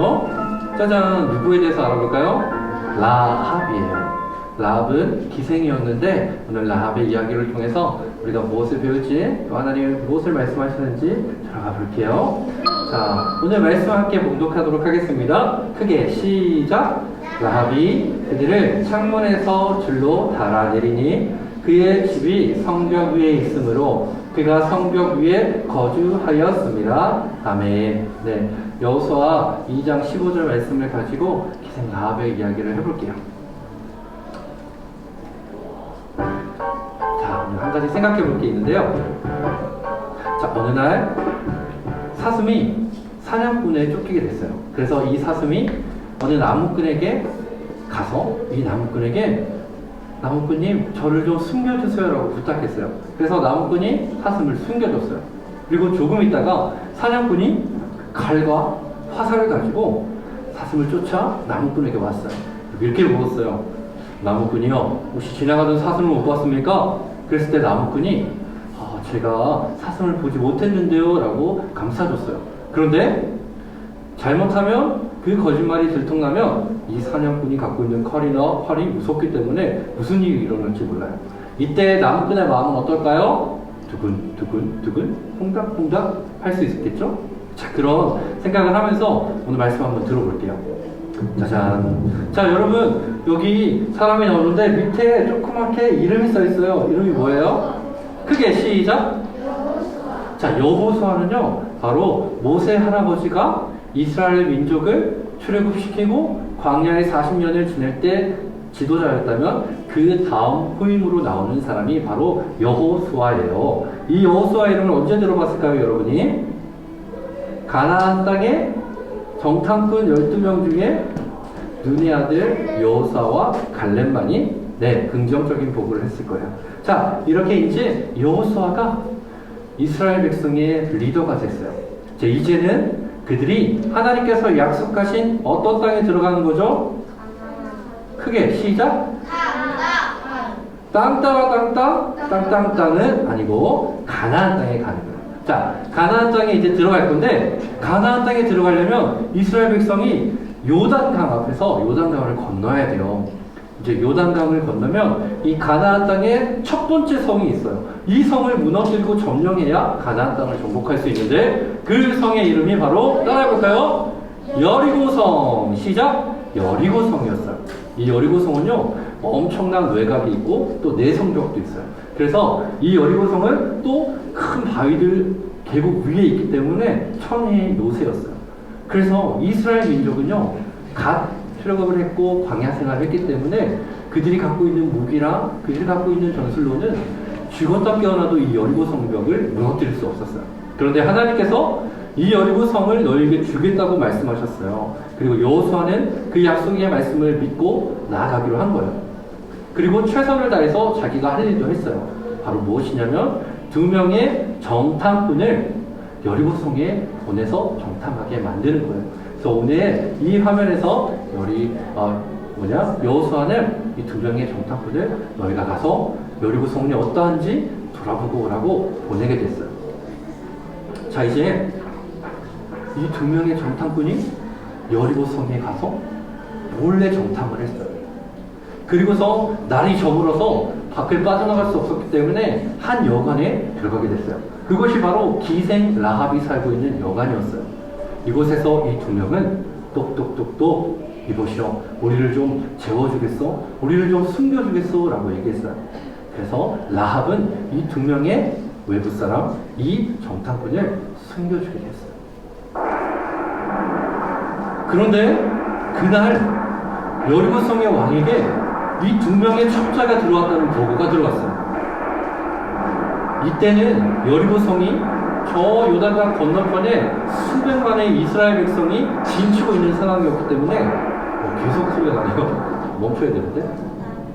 보세요. 짜잔, 누구에 대해서 알아볼까요? 라합이에요. 라합은 기생이었는데 오늘 라합의 이야기를 통해서 우리가 무엇을 배울지, 또 하나님이 무엇을 말씀하시는지 들어가 볼게요. 자, 오늘 말씀 함께 봉독하도록 하겠습니다. 크게 시작! 라합이 그들을 창문에서 줄로 달아내리니 그의 집이 성벽 위에 있으므로 그가 성벽 위에 거주하였습니다. 아멘. 네, 여호수아 2장 15절 말씀을 가지고 기생 라합의 이야기를 해볼게요. 자, 오늘 한 가지 생각해 볼 게 있는데요. 자, 어느 날 사슴이 사냥꾼에 쫓기게 됐어요. 그래서 이 사슴이 어느 나무꾼에게 가서 이 나무꾼에게 나무꾼님 저를 좀 숨겨주세요 라고 부탁했어요. 그래서 나무꾼이 사슴을 숨겨줬어요. 그리고 조금 있다가 사냥꾼이 칼과 화살을 가지고 사슴을 쫓아 나무꾼에게 왔어요. 이렇게 물었어요. 나무꾼이요, 혹시 지나가던 사슴을 못 봤습니까? 그랬을 때 나무꾼이 제가 사슴을 보지 못했는데요 라고 감싸줬어요. 그런데 잘못하면 그 거짓말이 들통나면 이 사냥꾼이 갖고 있는 칼이나 활이 무섭기 때문에 무슨 일이 일어날지 몰라요. 이때 나무꾼의 마음은 어떨까요? 두근두근 홍닥홍닥 할 수 있겠죠? 자, 그런 생각을 하면서 오늘 말씀 한번 들어볼게요. 짜잔. 자, 여러분 여기 사람이 나오는데 밑에 조그맣게 이름이 써 있어요. 이름이 뭐예요? 크게 시작. 자, 여호수아는요 바로 모세 할아버지가 이스라엘 민족을 출애굽시키고 광야에 40년을 지낼 때 지도자였다면 그 다음 후임으로 나오는 사람이 바로 여호수아예요. 이 여호수아 이름을 언제 들어봤을까요, 여러분이? 가나안 땅의 정탐꾼 12명 중에 눈의 아들 여호수아와 갈렙만이 긍정적인 보고를 했을 거예요. 자, 이렇게 이제 여호수아가 이스라엘 백성의 리더가 됐어요. 이제는 그들이 하나님께서 약속하신 어떤 땅에 들어가는 거죠? 크게 시작! 땅땅은 아니고 가나안 땅에 가는 거예요. 자, 가나안 땅에 이제 들어갈 건데 가나안 땅에 들어가려면 이스라엘 백성이 요단강 앞에서 요단강을 건너야 돼요. 이제 요단강을 건너면 이 가나안 땅에 첫 번째 성이 있어요. 이 성을 무너뜨리고 점령해야 가나안 땅을 정복할 수 있는데 그 성의 이름이 바로 따라해볼까요? 여리고성. 시작! 여리고성이었어요. 이 여리고성은요 엄청난 외곽이 있고 또 내성벽도 있어요. 그래서 이 여리고성은 또 큰 바위들 계곡 위에 있기 때문에 천혜의 요새였어요. 그래서 이스라엘 민족은요 갓 출애굽을 했고 광야 생활을 했기 때문에 그들이 갖고 있는 무기랑 그들이 갖고 있는 전술로는 죽었다 깨어나도 이 여리고 성벽을 무너뜨릴 수 없었어요. 그런데 하나님께서 이 여리고 성을 너희에게 주겠다고 말씀하셨어요. 그리고 여호수아는 그 약속의 말씀을 믿고 나아가기로 한 거예요. 그리고 최선을 다해서 자기가 할 일도 했어요. 바로 무엇이냐면 2명의 정탐꾼을 여리고 성에 보내서 정탐하게 만드는 거예요. 그래서 오늘 이 화면에서 여호수아는 이 2명의 정탐꾼을 너희가 가서 여리고 성이 어떠한지 돌아보고 오라고 보내게 됐어요. 자, 이제 이 2명의 정탐꾼이 여리고 성에 가서 몰래 정탐을 했어요. 그리고서 날이 저물어서 밖을 빠져나갈 수 없었기 때문에 한 여관에 들어가게 됐어요. 그것이 바로 기생 라합이 살고 있는 여관이었어요. 이곳에서 이 2명은 똑똑똑똑 이보시오, 우리를 좀 재워주겠어? 우리를 좀 숨겨주겠어? 라고 얘기했어요. 그래서 라합은 이 2명의 외부 사람, 이 정탐꾼을 숨겨주게 됐어요. 그런데 그날 여리고성의 왕에게 이 2명의 첩자가 들어왔다는 보고가 들어왔어요. 이때는 여리고성이 저 요단강 건너편에 수백만의 이스라엘 백성이 진치고 있는 상황이었기 때문에 계속 소리가 나네요. 멈춰야 되는데.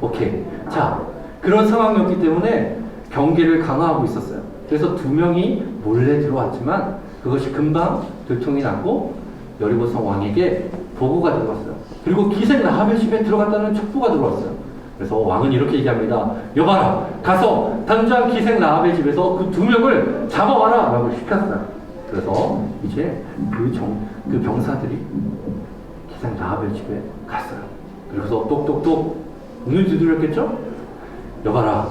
오케이. 자, 그런 상황이었기 때문에 경계를 강화하고 있었어요. 그래서 2명이 몰래 들어왔지만 그것이 금방 들통이 났고 여리고성 왕에게 보고가 들어왔어요. 그리고 기생 라합의 집에 들어갔다는 첩보가 들어왔어요. 그래서 왕은 이렇게 얘기합니다. 여봐라, 가서 당장 기생 라합의 집에서 그 2명을 잡아와라 라고 시켰어요. 그래서 이제 그 병사들이 기생 라합의 집에 갔어요. 그래서 똑똑똑 문을 두드렸겠죠? 여봐라,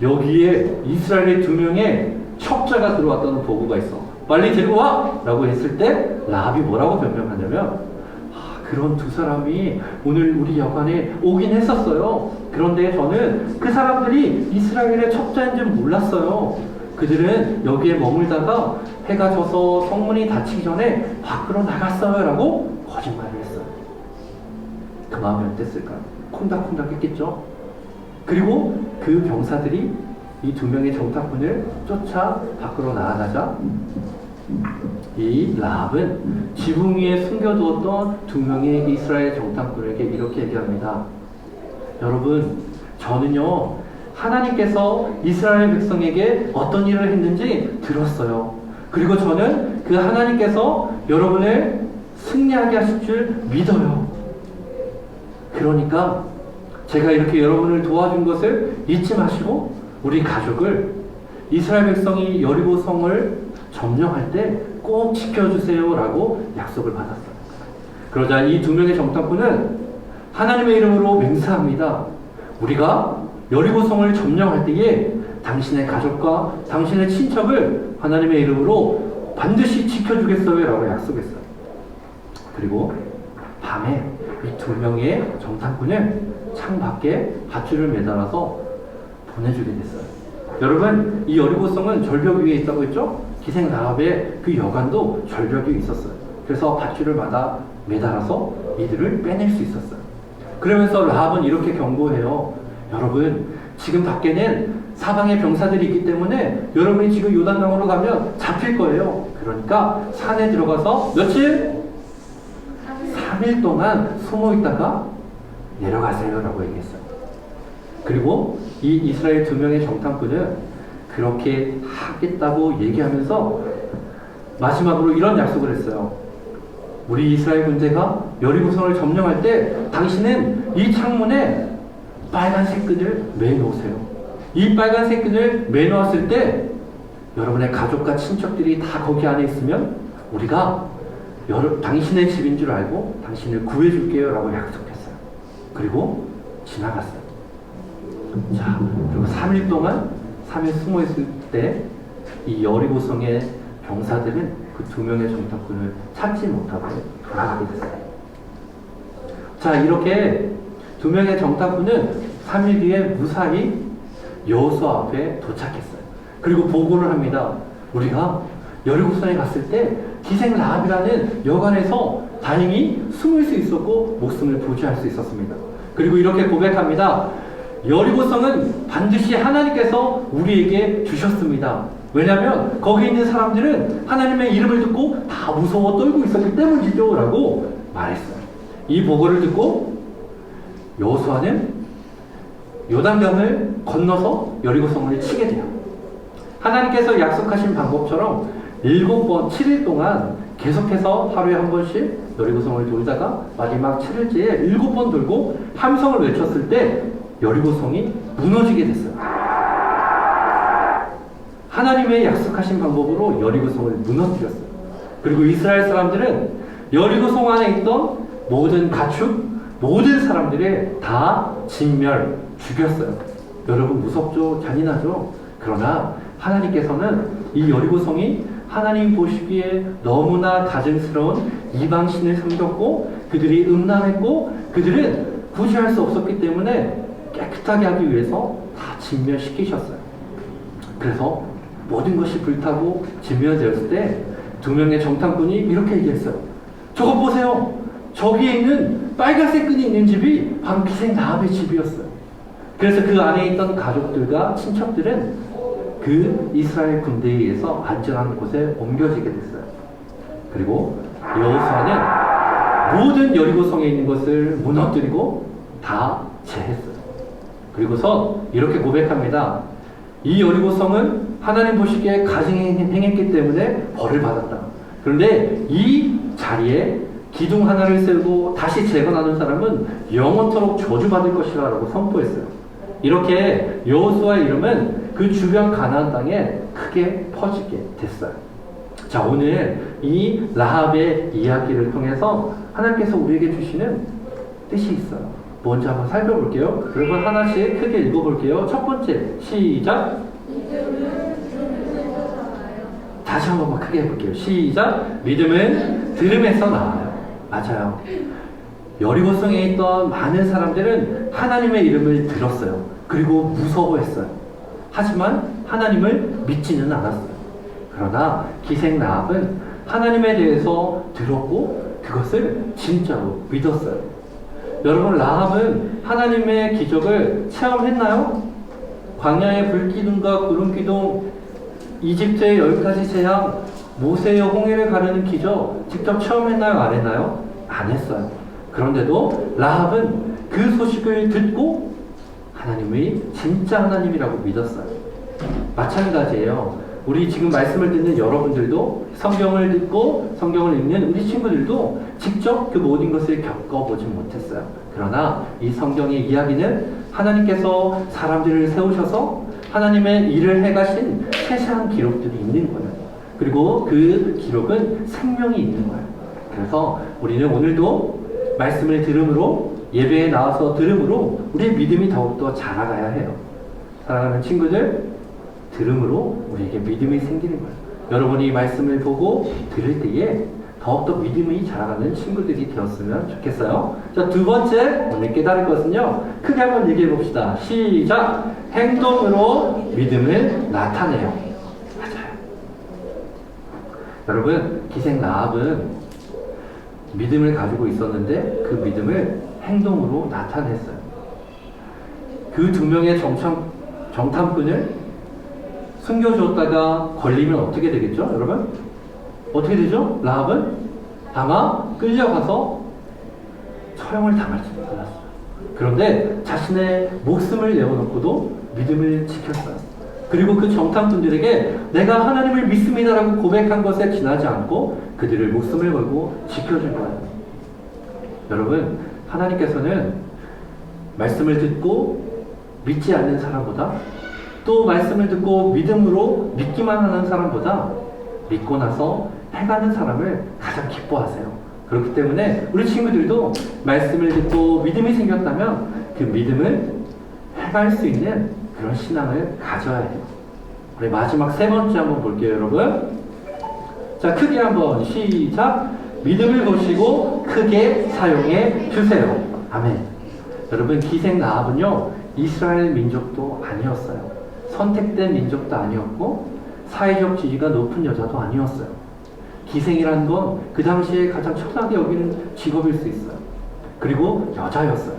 여기에 이스라엘의 2명의 첩자가 들어왔다는 보고가 있어. 빨리 데리고 와! 라고 했을 때 라합이 뭐라고 변명하냐면, 그런 2사람이 오늘 우리 여관에 오긴 했었어요. 그런데 저는 그 사람들이 이스라엘의 첩자인 줄 몰랐어요. 그들은 여기에 머물다가 해가 져서 성문이 닫히기 전에 밖으로 나갔어요. 라고 거짓말을 했어요. 그 마음이 어땠을까요? 콩닥콩닥 했겠죠? 그리고 그 병사들이 이 2명의 정탐꾼을 쫓아 밖으로 나아가자 이 라합은 지붕 위에 숨겨두었던 2명의 이스라엘 정탐꾼에게 이렇게 얘기합니다. 여러분, 저는요 하나님께서 이스라엘 백성에게 어떤 일을 했는지 들었어요. 그리고 저는 그 하나님께서 여러분을 승리하게 하실 줄 믿어요. 그러니까 제가 이렇게 여러분을 도와준 것을 잊지 마시고 우리 가족을 이스라엘 백성이 여리고 성을 점령할 때 꼭 지켜주세요 라고 약속을 받았어요. 그러자 이 2명의 정탐꾼은 하나님의 이름으로 맹세합니다. 우리가 여리고 성을 점령할 때에 당신의 가족과 당신의 친척을 하나님의 이름으로 반드시 지켜주겠어요 라고 약속했어요. 그리고 밤에 이 2명의 정탐꾼을 창 밖에 밧줄을 매달아서 보내주게 됐어요. 여러분, 이 여리고성은 절벽 위에 있다고 했죠? 기생 라합의 그 여관도 절벽 위에 있었어요. 그래서 밧줄을 매달아서 이들을 빼낼 수 있었어요. 그러면서 라합은 이렇게 경고해요. 여러분, 지금 밖에는 사방에 병사들이 있기 때문에 여러분이 지금 요단강으로 가면 잡힐 거예요. 그러니까 산에 들어가서 며칠? 3일 동안 숨어 있다가 내려가세요 라고 얘기했어요. 그리고 이 이스라엘 2명의 정탐꾼은 그렇게 하겠다고 얘기하면서 마지막으로 이런 약속을 했어요. 우리 이스라엘 군대가 여리고성을 점령할 때 당신은 이 창문에 빨간색 끈을 매놓으세요. 이 빨간색 끈을 매놓았을 때 여러분의 가족과 친척들이 다 거기 안에 있으면 우리가 당신의 집인 줄 알고 당신을 구해줄게요 라고 약속했어요. 그리고 지나갔어요. 자, 그리고 3일 동안 3일 숨어있을 때 이 여리고성의 병사들은 그 2명의 정탐꾼을 찾지 못하고 돌아가게 됐어요. 자, 이렇게 2명의 정탐꾼은 3일 뒤에 무사히 여호수아 앞에 도착했어요. 그리고 보고를 합니다. 우리가 여리고성에 갔을 때 기생 라합이라는 여관에서 다행히 숨을 수 있었고 목숨을 보존할 수 있었습니다. 그리고 이렇게 고백합니다. 여리고성은 반드시 하나님께서 우리에게 주셨습니다. 왜냐하면 거기 있는 사람들은 하나님의 이름을 듣고 다 무서워 떨고 있었기 때문이죠 라고 말했어요. 이 보고를 듣고 여호수아는 요단강을 건너서 여리고성을 치게 돼요. 하나님께서 약속하신 방법처럼 7번 7일 동안 계속해서 하루에 한 번씩 여리고성을 돌다가 마지막 7일째에 7번 돌고 함성을 외쳤을 때 여리고성이 무너지게 됐어요. 하나님의 약속하신 방법으로 여리고성을 무너뜨렸어요. 그리고 이스라엘 사람들은 여리고성 안에 있던 모든 가축, 모든 사람들을 다 진멸, 죽였어요. 여러분, 무섭죠? 잔인하죠? 그러나 하나님께서는 이 여리고성이 하나님 보시기에 너무나 가증스러운 이방신을 섬겼고 그들이 음란했고 그들은 구제할 수 없었기 때문에 깨끗하게 하기 위해서 다 진멸시키셨어요. 그래서 모든 것이 불타고 진멸되었을 때 2명의 정탐꾼이 이렇게 얘기했어요. 저것 보세요. 저기에 있는 빨간색 끈이 있는 집이 바로 기생 라합의 집이었어요. 그래서 그 안에 있던 가족들과 친척들은 그 이스라엘 군대에 의해서 안전한 곳에 옮겨지게 됐어요. 그리고 여호수아는 모든 여리고성에 있는 것을 무너뜨리고 다 제했어요. 그리고서 이렇게 고백합니다. 이 여리고성은 하나님 보시기에 가증행했기 때문에 벌을 받았다. 그런데 이 자리에 기둥 하나를 세우고 다시 재건하는 사람은 영원토록 저주받을 것이라 라고 선포했어요. 이렇게 여호수아의 이름은 그 주변 가나안 땅에 크게 퍼지게 됐어요. 자, 오늘 이 라합의 이야기를 통해서 하나님께서 우리에게 주시는 뜻이 있어요. 먼저 한번 살펴볼게요. 여러분 하나씩 크게 읽어볼게요. 첫 번째, 시작. 다시 한 번만 크게 해볼게요. 시작. 믿음은 들음에서 나와요. 맞아요. 여리고성에 있던 많은 사람들은 하나님의 이름을 들었어요. 그리고 무서워했어요. 하지만 하나님을 믿지는 않았어요. 그러나 기생 라합은 하나님에 대해서 들었고 그것을 진짜로 믿었어요. 여러분, 라합은 하나님의 기적을 체험했나요? 광야의 불기둥과 구름기둥, 이집트의 10가지 재앙, 모세의 홍해를 가르는 기적 직접 체험했나요? 안 했나요? 안 했어요. 그런데도 라합은 그 소식을 듣고 하나님이 진짜 하나님이라고 믿었어요. 마찬가지예요. 우리 지금 말씀을 듣는 여러분들도 성경을 듣고 성경을 읽는 우리 친구들도 직접 그 모든 것을 겪어보지 못했어요. 그러나 이 성경의 이야기는 하나님께서 사람들을 세우셔서 하나님의 일을 해가신 세세한 기록들이 있는 거예요. 그리고 그 기록은 생명이 있는 거예요. 그래서 우리는 오늘도 말씀을 들음으로, 예배에 나와서 들음으로 우리의 믿음이 더욱더 자라가야 해요. 사랑하는 친구들, 들음으로 우리에게 믿음이 생기는 거예요. 여러분이 말씀을 보고 들을 때에 더욱더 믿음이 자라가는 친구들이 되었으면 좋겠어요. 자, 두 번째 오늘 깨달을 것은요, 크게 한번 얘기해 봅시다. 시작! 행동으로 믿음을 나타내요. 맞아요. 여러분, 기생 라합은 믿음을 가지고 있었는데 그 믿음을 행동으로 나타냈어요. 그 두 명의 정탐꾼을 숨겨주었다가 걸리면 어떻게 되겠죠, 여러분? 어떻게 되죠? 라합은 아마 끌려가서 처형을 당할지도 몰랐어요. 그런데 자신의 목숨을 내어놓고도 믿음을 지켰어요. 그리고 그 정탐꾼들에게 내가 하나님을 믿습니다라고 고백한 것에 지나지 않고 그들을 목숨을 걸고 지켜줄 거예요. 여러분, 하나님께서는 말씀을 듣고 믿지 않는 사람보다, 또 말씀을 듣고 믿음으로 믿기만 하는 사람보다 믿고 나서 행하는 사람을 가장 기뻐하세요. 그렇기 때문에 우리 친구들도 말씀을 듣고 믿음이 생겼다면 그 믿음을 행할 수 있는 그런 신앙을 가져야 해요. 우리 마지막 세 번째 한번 볼게요, 여러분. 자, 크게 한번 시작. 믿음을 보시고 크게 사용해 주세요. 아멘. 여러분, 기생 라합은요, 이스라엘 민족도 아니었어요. 선택된 민족도 아니었고 사회적 지위가 높은 여자도 아니었어요. 기생이라는 건 그 당시에 가장 천하게 여기는 직업일 수 있어요. 그리고 여자였어요.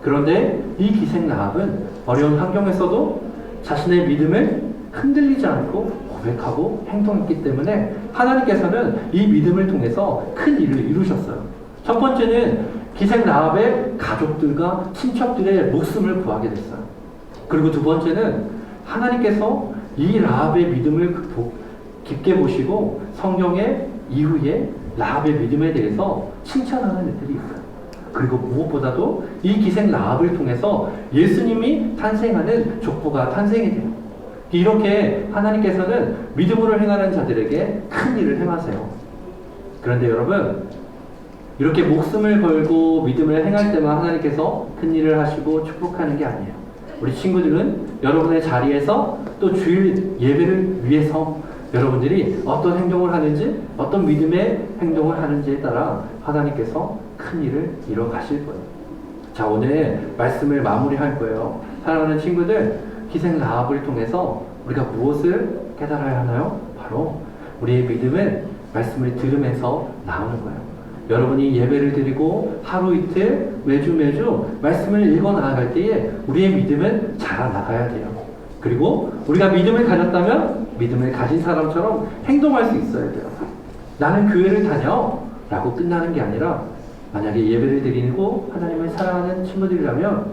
그런데 이 기생 라합은 어려운 환경에서도 자신의 믿음을 흔들리지 않고 고백하고 행동했기 때문에 하나님께서는 이 믿음을 통해서 큰 일을 이루셨어요. 첫 번째는 기생 라합의 가족들과 친척들의 목숨을 구하게 됐어요. 그리고 두 번째는 하나님께서 이 라합의 믿음을 깊게 보시고 성경의 이후에 라합의 믿음에 대해서 칭찬하는 일들이 있어요. 그리고 무엇보다도 이 기생 라합을 통해서 예수님이 탄생하는 족보가 탄생이 돼요. 이렇게 하나님께서는 믿음으로 행하는 자들에게 큰 일을 행하세요. 그런데 여러분, 이렇게 목숨을 걸고 믿음을 행할 때만 하나님께서 큰 일을 하시고 축복하는 게 아니에요. 우리 친구들은 여러분의 자리에서 또 주일 예배를 위해서 여러분들이 어떤 행동을 하는지, 어떤 믿음의 행동을 하는지에 따라 하나님께서 큰 일을 이뤄 가실 거예요. 자, 오늘 말씀을 마무리할 거예요. 사랑하는 친구들, 기생 라합을 통해서 우리가 무엇을 깨달아야 하나요? 바로 우리의 믿음은 말씀을 들으면서 나오는 거예요. 여러분이 예배를 드리고 하루 이틀 매주 말씀을 읽어 나아갈 때에 우리의 믿음은 자라나가야 돼요. 그리고 우리가 믿음을 가졌다면 믿음을 가진 사람처럼 행동할 수 있어야 돼요. 나는 교회를 다녀 라고 끝나는 게 아니라, 만약에 예배를 드리고 하나님을 사랑하는 친구들이라면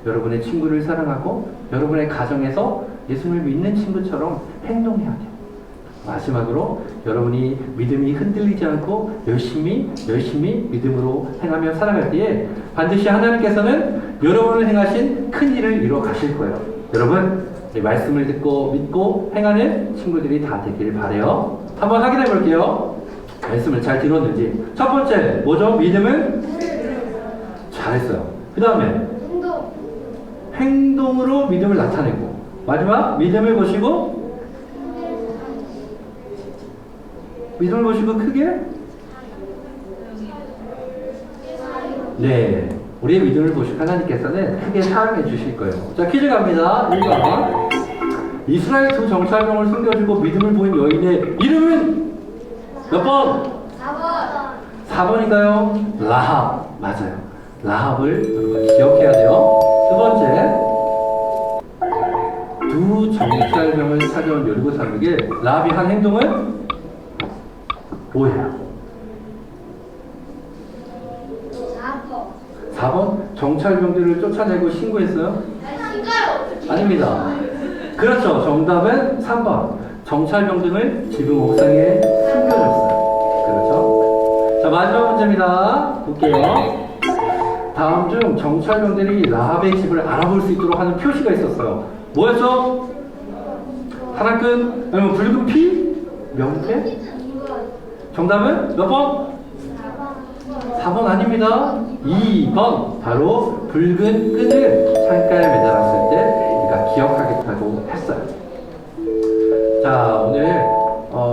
여러분의 친구를 사랑하고 여러분의 가정에서 예수님을 믿는 친구처럼 행동해야 돼요. 마지막으로 여러분이 믿음이 흔들리지 않고 열심히 믿음으로 행하며 살아갈 때에 반드시 하나님께서는 여러분을 행하신 큰 일을 이루어 가실 거예요. 여러분, 이 말씀을 듣고 믿고 행하는 친구들이 다 되길 바라요. 한번 확인해 볼게요. 말씀을 잘 들었는지. 첫 번째 뭐죠? 믿음은 잘했어요. 그 다음에 행동으로 믿음을 나타내고, 마지막 믿음을 보시고 크게, 네, 우리의 믿음을 보시고 하나님께서는 크게 사용해 주실 거예요. 자, 퀴즈 갑니다. 1번. 이스라엘 두 정찰병을 숨겨주고 믿음을 보인 여인의 이름은 몇 번? 4번인가요? 라합. 맞아요. 라합을 여러분 기억해야 돼요. 두 번째, 두 정찰병을 찾아온 여리고 사람에게 라합이 한 행동은 뭐예요? 4번? 정찰병들을 쫓아내고 신고했어요? 아닙니다. 그렇죠. 정답은 3번. 정찰병들을 지붕 옥상에 숨겨줬어요. 그렇죠. 자, 마지막 문제입니다. 볼게요. 다음 중 정찰병들이 라합의 집을 알아볼 수 있도록 하는 표시가 있었어요. 뭐였죠? 파란끈? 아니면 붉은 피? 명패? 정답은 몇 번? 4번 아닙니다. 2번. 바로 붉은 끈을 창가에 매달았을 때 우리가 기억하겠다고 했어요. 자, 오늘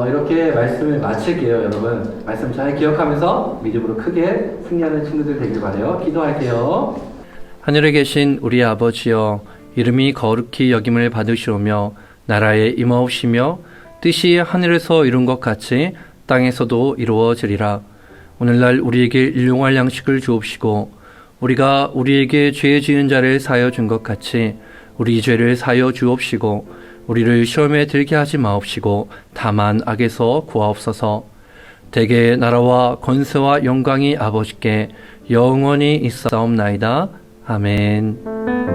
이렇게 말씀을 마칠게요. 여러분, 말씀 잘 기억하면서 믿음으로 크게 승리하는 친구들 되길 바라요. 기도할게요. 하늘에 계신 우리 아버지여, 이름이 거룩히 여김을 받으시오며 나라에 임하옵시며 뜻이 하늘에서 이룬 것 같이 땅에서도 이루어지리라. 오늘날 우리에게 일용할 양식을 주옵시고 우리가 우리에게 죄 지은 자를 사하여 준 것 같이 우리 죄를 사하여 주옵시고 우리를 시험에 들게 하지 마옵시고 다만 악에서 구하옵소서. 대개의 나라와 권세와 영광이 아버지께 영원히 있사옵나이다. 아멘.